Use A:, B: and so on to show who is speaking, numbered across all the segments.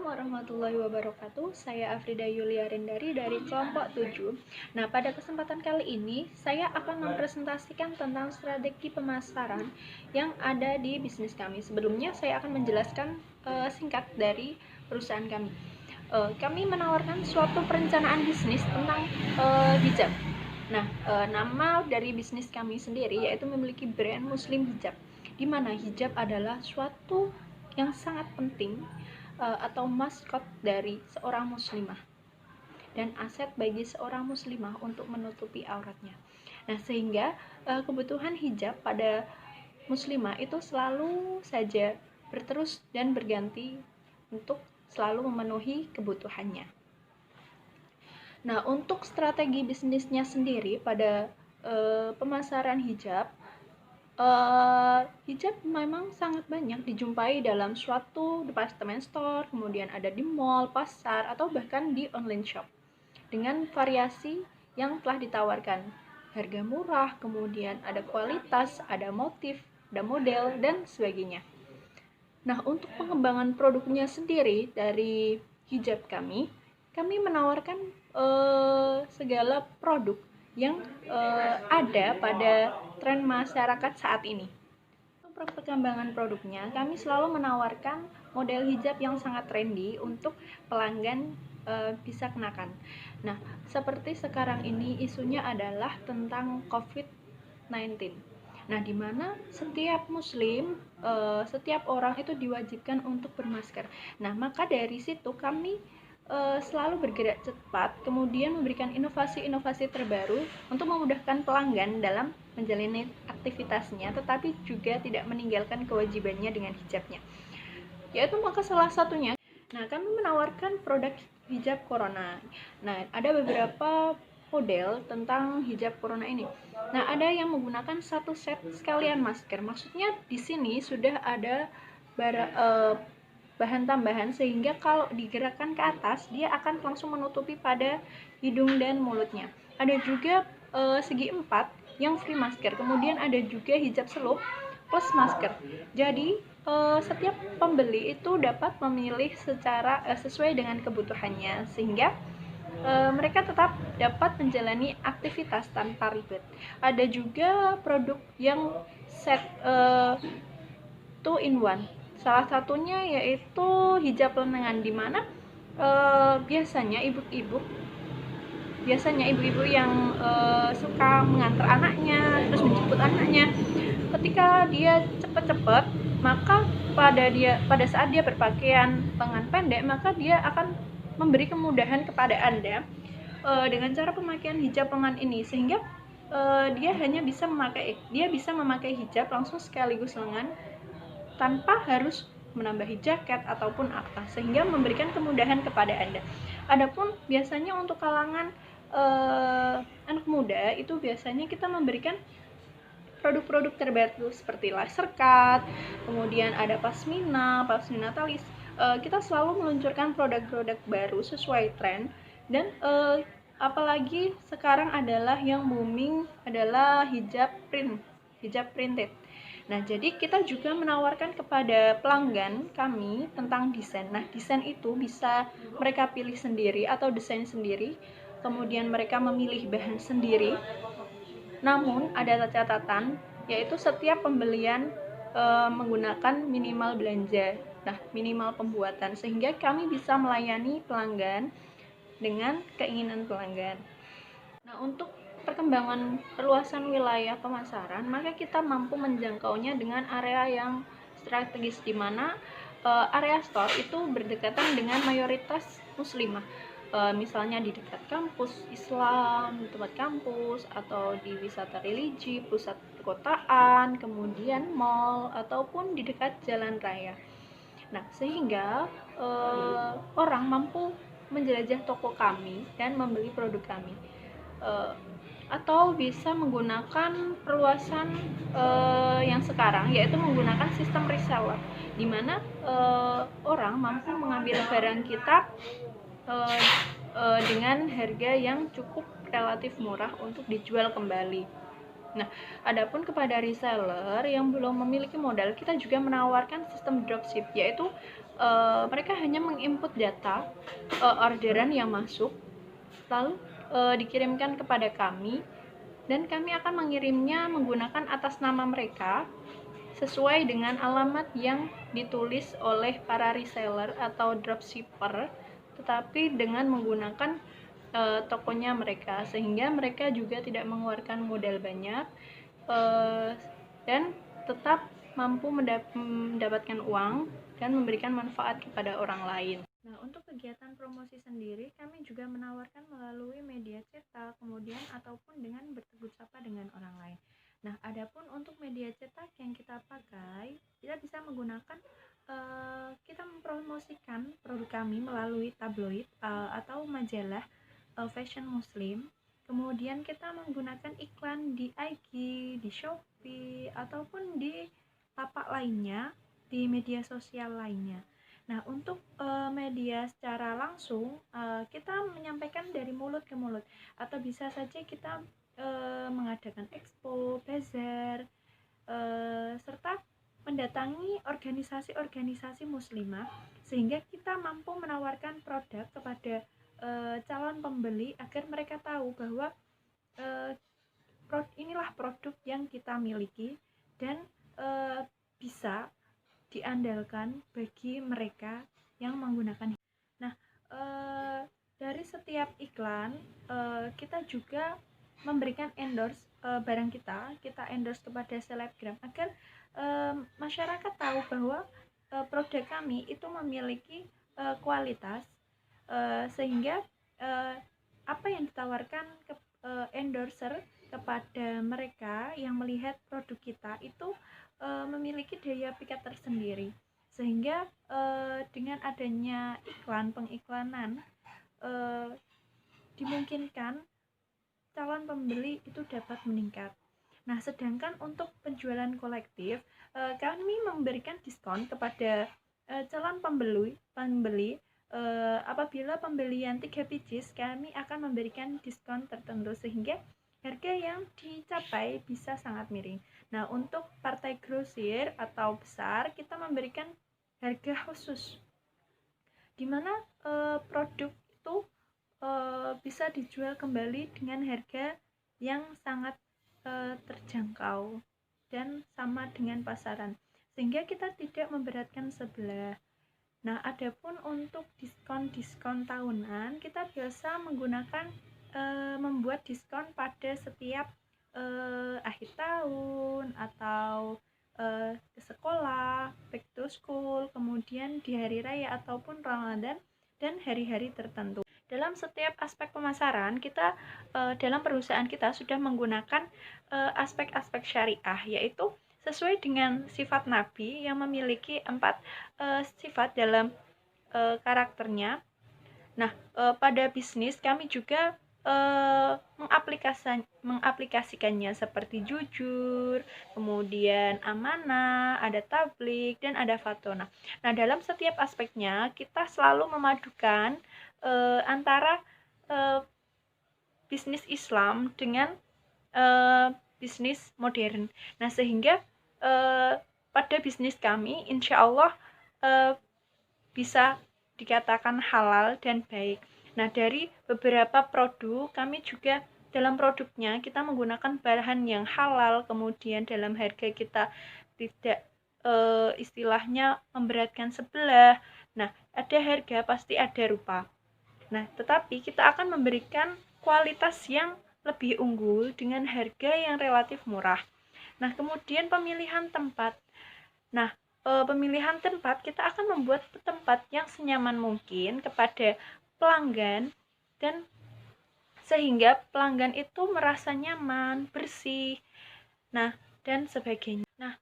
A: Assalamualaikum warahmatullahi wabarakatuh. Saya Afrida Yulia Rendari dari kelompok 7. Nah, pada kesempatan kali ini saya akan mempresentasikan tentang strategi pemasaran yang ada di bisnis kami. Sebelumnya saya akan menjelaskan singkat dari perusahaan kami. Kami menawarkan suatu perencanaan bisnis tentang hijab. Nah, nama dari bisnis kami sendiri yaitu memiliki brand Muslim Hijab, di mana hijab adalah suatu yang sangat penting atau maskot dari seorang muslimah dan aset bagi seorang muslimah untuk menutupi auratnya. Nah, sehingga kebutuhan hijab pada muslimah itu selalu saja berterus dan berganti untuk selalu memenuhi kebutuhannya. Nah, untuk strategi bisnisnya sendiri pada pemasaran hijab, hijab memang sangat banyak dijumpai dalam suatu department store, kemudian ada di mall, pasar, atau bahkan di online shop dengan variasi yang telah ditawarkan. Harga murah, kemudian ada kualitas, ada motif, ada model, dan sebagainya. Nah, untuk pengembangan produknya sendiri dari hijab kami menawarkan segala produk yang ada pada tren masyarakat saat ini. Untuk perkembangan produknya, kami selalu menawarkan model hijab yang sangat trendy untuk pelanggan bisa kenakan. Nah, seperti sekarang ini isunya adalah tentang COVID-19. Nah, di mana setiap muslim, setiap orang itu diwajibkan untuk bermasker. Nah, maka dari situ kami selalu bergerak cepat, kemudian memberikan inovasi-inovasi terbaru untuk memudahkan pelanggan dalam menjalani aktivitasnya, tetapi juga tidak meninggalkan kewajibannya dengan hijabnya. Yaitu maka salah satunya, nah kami menawarkan produk hijab corona. Nah, ada beberapa model tentang hijab corona ini. Nah, ada yang menggunakan satu set sekalian masker. Maksudnya di sini sudah ada bahan tambahan sehingga kalau digerakkan ke atas dia akan langsung menutupi pada hidung dan mulutnya. Ada juga segi 4 yang free masker, kemudian ada juga hijab selup plus masker. Jadi setiap pembeli itu dapat memilih secara sesuai dengan kebutuhannya sehingga mereka tetap dapat menjalani aktivitas tanpa ribet. Ada juga produk yang set 2 in 1. Salah satunya yaitu hijab lengan, di mana biasanya ibu-ibu yang suka mengantar anaknya, terus menjemput anaknya, ketika dia cepat-cepat, maka pada saat dia berpakaian lengan pendek, maka dia akan memberi kemudahan kepada Anda dengan cara pemakaian hijab lengan ini, sehingga dia bisa memakai hijab langsung sekaligus lengan tanpa harus menambahi jaket ataupun apa, sehingga memberikan kemudahan kepada Anda. Adapun biasanya untuk kalangan anak muda itu biasanya kita memberikan produk-produk terbaru seperti laser cut, kemudian ada pasmina talis. Kita selalu meluncurkan produk-produk baru sesuai tren, dan apalagi sekarang adalah yang booming adalah hijab printed. Nah, jadi kita juga menawarkan kepada pelanggan kami tentang desain. Nah, desain itu bisa mereka pilih sendiri atau desain sendiri, kemudian mereka memilih bahan sendiri. Namun, ada catatan, yaitu setiap pembelian menggunakan minimal belanja, minimal pembuatan, sehingga kami bisa melayani pelanggan dengan keinginan pelanggan. Nah, untuk perkembangan perluasan wilayah pemasaran, maka kita mampu menjangkaunya dengan area yang strategis, di mana area store itu berdekatan dengan mayoritas muslimah. Misalnya di dekat kampus Islam, di tempat kampus, atau di wisata religi, pusat perkotaan, kemudian mall, ataupun di dekat jalan raya. Nah, sehingga orang mampu menjelajah toko kami dan membeli produk kami. Atau bisa menggunakan perluasan yang sekarang, yaitu menggunakan sistem reseller, di mana orang mampu mengambil barang kita dengan harga yang cukup relatif murah untuk dijual kembali. Nah, adapun kepada reseller yang belum memiliki modal, kita juga menawarkan sistem dropship, yaitu mereka hanya menginput data orderan yang masuk, lalu dikirimkan kepada kami, dan kami akan mengirimnya menggunakan atas nama mereka sesuai dengan alamat yang ditulis oleh para reseller atau dropshipper, tetapi dengan menggunakan tokonya mereka, sehingga mereka juga tidak mengeluarkan modal banyak dan tetap mampu mendapatkan uang dan memberikan manfaat kepada orang lain. Nah, untuk kegiatan promosi sendiri, kami juga menawarkan melalui media cetak, kemudian ataupun dengan bertegur sapa dengan orang lain. Nah, adapun untuk media cetak yang kita pakai, kita bisa menggunakan kita mempromosikan produk kami melalui tabloid atau majalah fashion muslim. Kemudian kita menggunakan iklan di IG, di Shopee, ataupun di lapak lainnya, di media sosial lainnya. Nah, untuk media secara langsung, kita menyampaikan dari mulut ke mulut, atau bisa saja kita mengadakan expo, bazar, serta mendatangi organisasi-organisasi muslimah, sehingga kita mampu menawarkan produk kepada calon pembeli agar mereka tahu bahwa inilah produk yang kita miliki dan bisa diandalkan bagi mereka yang menggunakan. Nah, dari setiap iklan kita juga memberikan endorse barang kita endorse kepada selebgram agar masyarakat tahu bahwa produk kami itu memiliki kualitas, sehingga apa yang ditawarkan ke endorser kepada mereka yang melihat produk kita itu memiliki daya pikat tersendiri, sehingga dengan adanya pengiklanan dimungkinkan calon pembeli itu dapat meningkat. Nah, sedangkan untuk penjualan kolektif, kami memberikan diskon kepada calon pembeli apabila pembelian 3 pieces, kami akan memberikan diskon tertentu sehingga harga yang dicapai bisa sangat miring. Nah, untuk partai grosir atau besar, kita memberikan harga khusus di mana produk itu bisa dijual kembali dengan harga yang sangat terjangkau dan sama dengan pasaran, sehingga kita tidak memberatkan sebelah. Nah, adapun untuk diskon tahunan, kita biasa menggunakan membuat diskon pada setiap akhir tahun atau ke sekolah, back to school, kemudian di hari raya ataupun Ramadan dan hari-hari tertentu. Dalam setiap aspek pemasaran, kita dalam perusahaan kita sudah menggunakan aspek-aspek syariah, yaitu sesuai dengan sifat Nabi yang memiliki 4 sifat dalam karakternya. Nah, pada bisnis kami juga mengaplikasikannya seperti jujur, kemudian amanah, ada tablik, dan ada fatona. Nah, dalam setiap aspeknya kita selalu memadukan antara bisnis Islam dengan bisnis modern. Nah, sehingga pada bisnis kami insya Allah bisa dikatakan halal dan baik. Nah, dari beberapa produk kami juga dalam produknya kita menggunakan bahan yang halal, kemudian dalam harga kita tidak istilahnya memberatkan sebelah. Nah, ada harga pasti ada rupa. Nah, tetapi kita akan memberikan kualitas yang lebih unggul dengan harga yang relatif murah. Nah, kemudian pemilihan tempat. Nah, pemilihan tempat kita akan membuat tempat yang senyaman mungkin kepada pelanggan dan sehingga pelanggan itu merasa nyaman, bersih, nah dan sebagainya. Nah,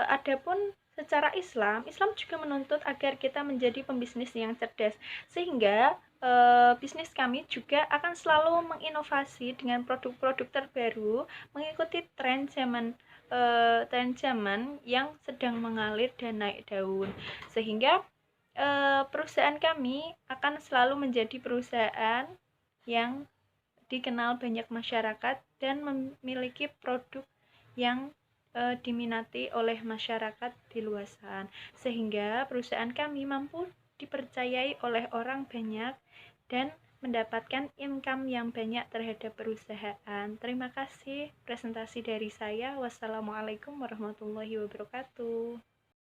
A: adapun secara Islam juga menuntut agar kita menjadi pembisnis yang cerdas, sehingga bisnis kami juga akan selalu menginovasi dengan produk-produk terbaru mengikuti tren zaman yang sedang mengalir dan naik daun, sehingga perusahaan kami akan selalu menjadi perusahaan yang dikenal banyak masyarakat dan memiliki produk yang diminati oleh masyarakat di luar sana, sehingga perusahaan kami mampu dipercayai oleh orang banyak dan mendapatkan income yang banyak terhadap perusahaan. Terima kasih presentasi dari saya. Wassalamualaikum warahmatullahi wabarakatuh.